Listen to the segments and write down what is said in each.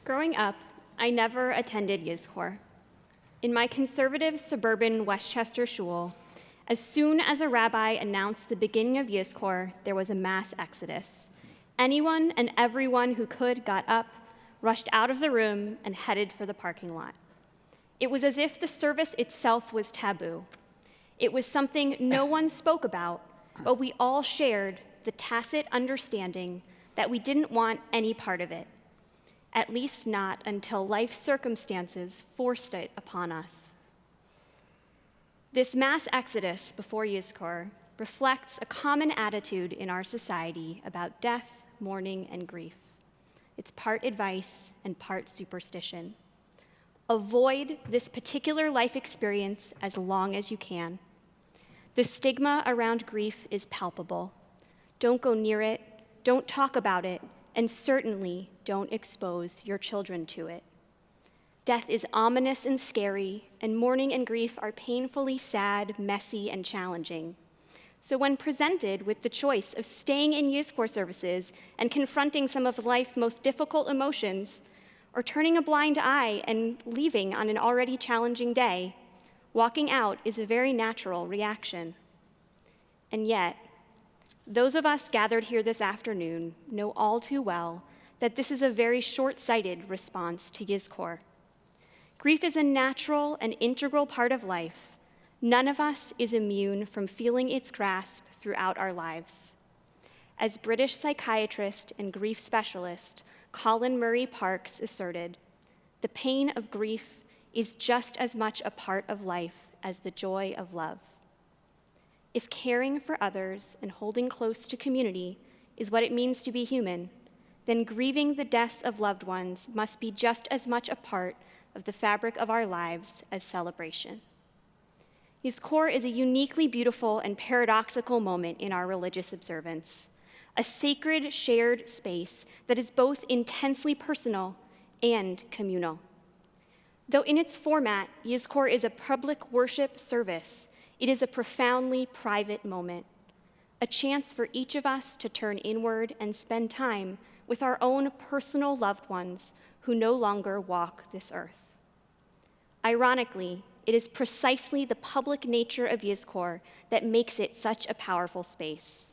Growing up, I never attended Yizkor. In my conservative suburban Westchester shul, as soon as a rabbi announced the beginning of Yizkor, there was a mass exodus. Anyone and everyone who could got up, rushed out of the room, and headed for the parking lot. It was as if the service itself was taboo. It was something no one spoke about, but we all shared the tacit understanding that we didn't want any part of it, at least not until life circumstances forced it upon us. This mass exodus before Yizkor reflects a common attitude in our society about death, mourning, and grief. It's part advice and part superstition. Avoid this particular life experience as long as you can. The stigma around grief is palpable. Don't go near it, don't talk about it, and certainly don't expose your children to it. Death is ominous and scary, and mourning and grief are painfully sad, messy, and challenging. So when presented with the choice of staying in Yizkor services and confronting some of life's most difficult emotions, or turning a blind eye and leaving on an already challenging day, walking out is a very natural reaction. And yet, those of us gathered here this afternoon know all too well that this is a very short-sighted response to Yizkor. Grief is a natural and integral part of life. None of us is immune from feeling its grasp throughout our lives. As British psychiatrist and grief specialist Colin Murray Parkes asserted, the pain of grief is just as much a part of life as the joy of love. If caring for others and holding close to community is what it means to be human, then grieving the deaths of loved ones must be just as much a part of the fabric of our lives as celebration. Yizkor is a uniquely beautiful and paradoxical moment in our religious observance, a sacred shared space that is both intensely personal and communal. Though in its format, Yizkor is a public worship service, it is a profoundly private moment, a chance for each of us to turn inward and spend time with our own personal loved ones who no longer walk this earth. Ironically, it is precisely the public nature of Yizkor that makes it such a powerful space.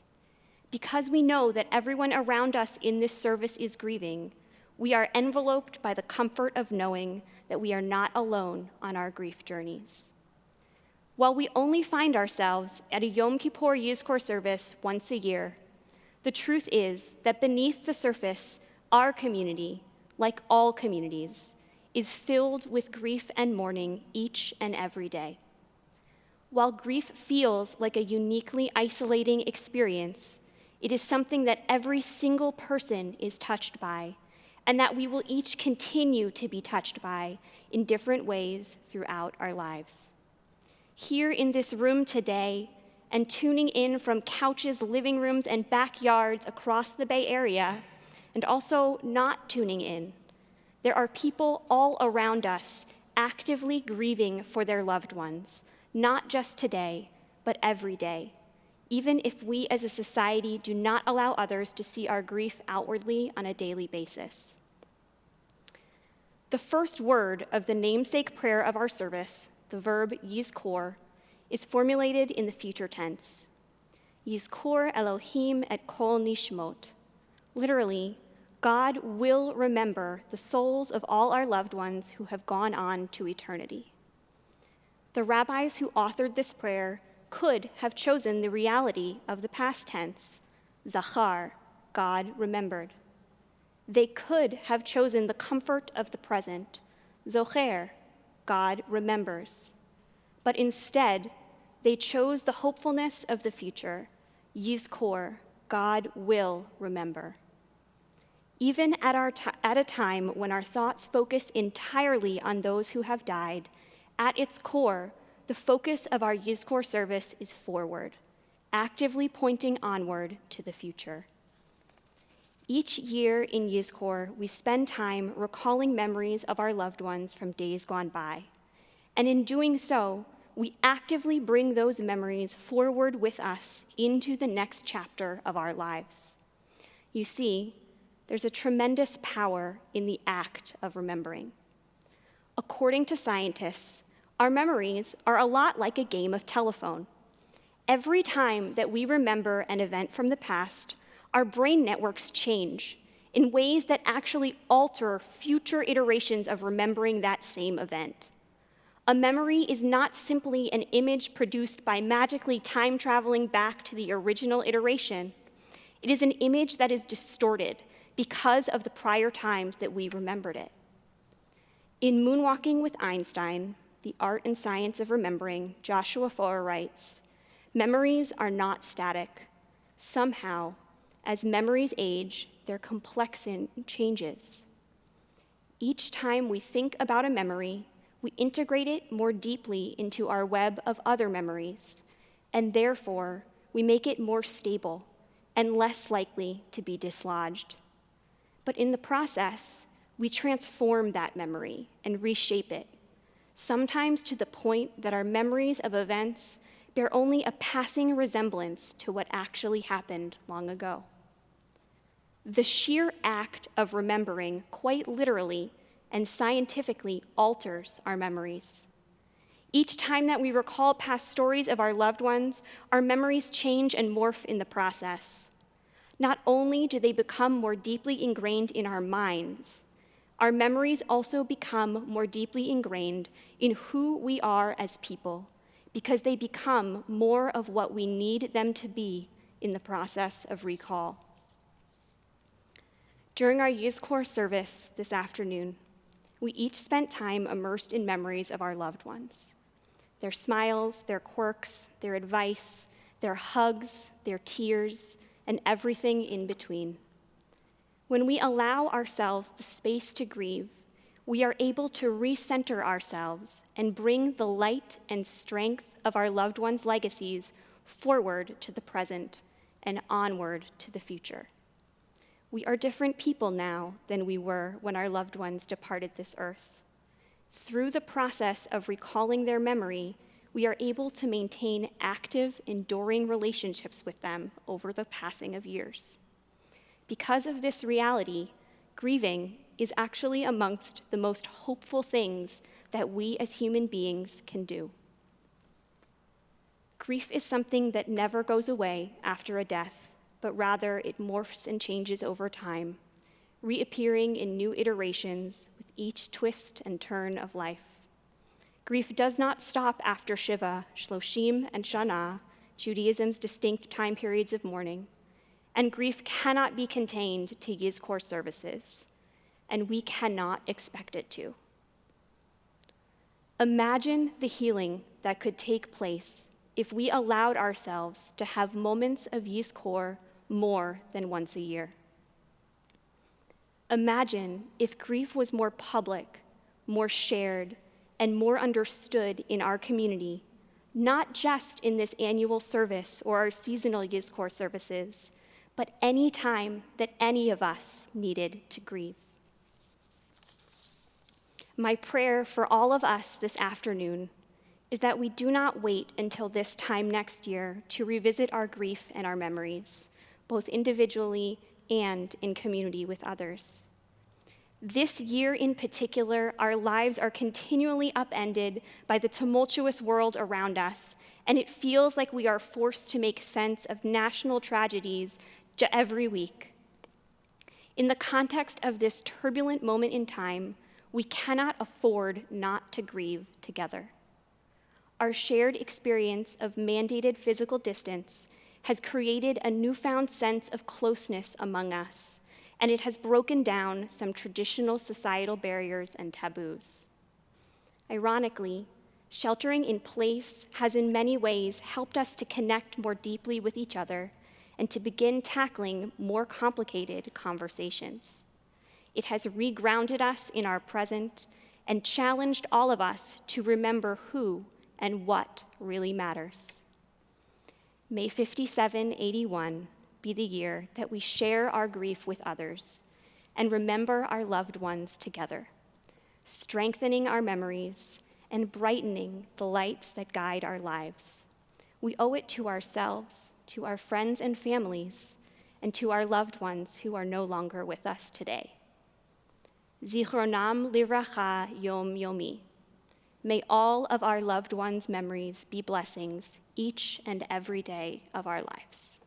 Because we know that everyone around us in this service is grieving, we are enveloped by the comfort of knowing that we are not alone on our grief journeys. While we only find ourselves at a Yom Kippur Yizkor service once a year, the truth is that beneath the surface, our community, like all communities, is filled with grief and mourning each and every day. While grief feels like a uniquely isolating experience, it is something that every single person is touched by, and that we will each continue to be touched by in different ways throughout our lives. Here in this room today, and tuning in from couches, living rooms, and backyards across the Bay Area, and also not tuning in, there are people all around us actively grieving for their loved ones, not just today, but every day, even if we as a society do not allow others to see our grief outwardly on a daily basis. The first word of the namesake prayer of our service, the verb Yizkor, is formulated in the future tense. Yizkor Elohim et kol nishmot. Literally, God will remember the souls of all our loved ones who have gone on to eternity. The rabbis who authored this prayer could have chosen the reality of the past tense, Zachar, God remembered. They could have chosen the comfort of the present, Zocher, God remembers. But instead, they chose the hopefulness of the future, Yizkor, God will remember. Even at a time when our thoughts focus entirely on those who have died, at its core, the focus of our Yizkor service is forward, actively pointing onward to the future. Each year in Yizkor, we spend time recalling memories of our loved ones from days gone by. And in doing so, we actively bring those memories forward with us into the next chapter of our lives. You see, There's a tremendous power in the act of remembering. According to scientists, our memories are a lot like a game of telephone. Every time that we remember an event from the past, our brain networks change in ways that actually alter future iterations of remembering that same event. A memory is not simply an image produced by magically time traveling back to the original iteration. It is an image that is distorted because of the prior times that we remembered it. In Moonwalking with Einstein, The Art and Science of Remembering, Joshua Foer writes, "Memories are not static. Somehow, as memories age, their complexity changes. Each time we think about a memory, we integrate it more deeply into our web of other memories, and therefore, we make it more stable and less likely to be dislodged. But in the process, we transform that memory and reshape it, sometimes to the point that our memories of events bear only a passing resemblance to what actually happened long ago. The sheer act of remembering quite literally and scientifically alters our memories. Each time that we recall past stories of our loved ones, our memories change and morph in the process. Not only do they become more deeply ingrained in our minds, our memories also become more deeply ingrained in who we are as people, because they become more of what we need them to be in the process of recall. During our Youth Corps service this afternoon, we each spent time immersed in memories of our loved ones. Their smiles, their quirks, their advice, their hugs, their tears, and everything in between. When we allow ourselves the space to grieve, we are able to recenter ourselves and bring the light and strength of our loved ones' legacies forward to the present and onward to the future. We are different people now than we were when our loved ones departed this earth. Through the process of recalling their memory, we are able to maintain active, enduring relationships with them over the passing of years. Because of this reality, grieving is actually amongst the most hopeful things that we as human beings can do. Grief is something that never goes away after a death, but rather it morphs and changes over time, reappearing in new iterations with each twist and turn of life. Grief does not stop after Shiva, Shloshim, and Shana, Judaism's distinct time periods of mourning, and grief cannot be contained to Yom Kippur services, and we cannot expect it to. Imagine the healing that could take place if we allowed ourselves to have moments of Yom Kippur more than once a year. Imagine if grief was more public, more shared, and more understood in our community, not just in this annual service or our seasonal Yom Kippur services, but any time that any of us needed to grieve. My prayer for all of us this afternoon is that we do not wait until this time next year to revisit our grief and our memories, both individually and in community with others. This year in particular, our lives are continually upended by the tumultuous world around us, and it feels like we are forced to make sense of national tragedies every week. In the context of this turbulent moment in time, we cannot afford not to grieve together. Our shared experience of mandated physical distance has created a newfound sense of closeness among us, and it has broken down some traditional societal barriers and taboos. Ironically, sheltering in place has in many ways helped us to connect more deeply with each other and to begin tackling more complicated conversations. It has regrounded us in our present and challenged all of us to remember who and what really matters. May 5781 be the year that we share our grief with others and remember our loved ones together, strengthening our memories and brightening the lights that guide our lives. We owe it to ourselves, to our friends and families, and to our loved ones who are no longer with us today. Zichronam livracha yom yomi. May all of our loved ones' memories be blessings each and every day of our lives.